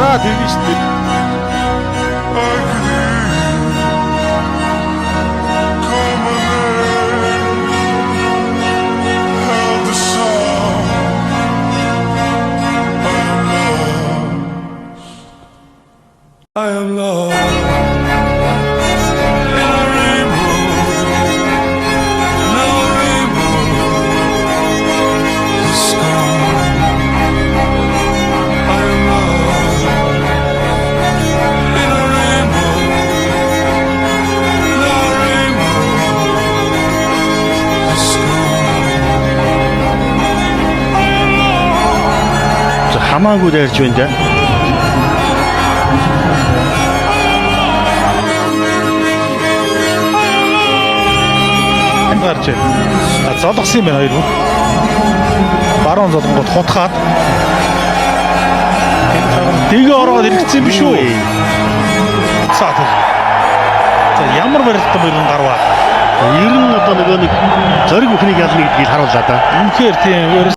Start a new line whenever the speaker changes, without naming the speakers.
хараад ирнэ шүү дээ.
I am lost in a rainbow, no rainbow is gone. I am lost in a rainbow, no rainbow is gone. I am lost.
За хамаагүй дайрч байна да. Гарч золгосон юм байна хоёр хүн. Баруун золгонгод хутгаад дэгээ ороод иргэцсэн биш үү? За ямар барилтан бол гарваа. Ер нь одоо нөгөө нэг зориг бүхнийг ялна гэдгийг харууллаа да. Үнэхээр тийм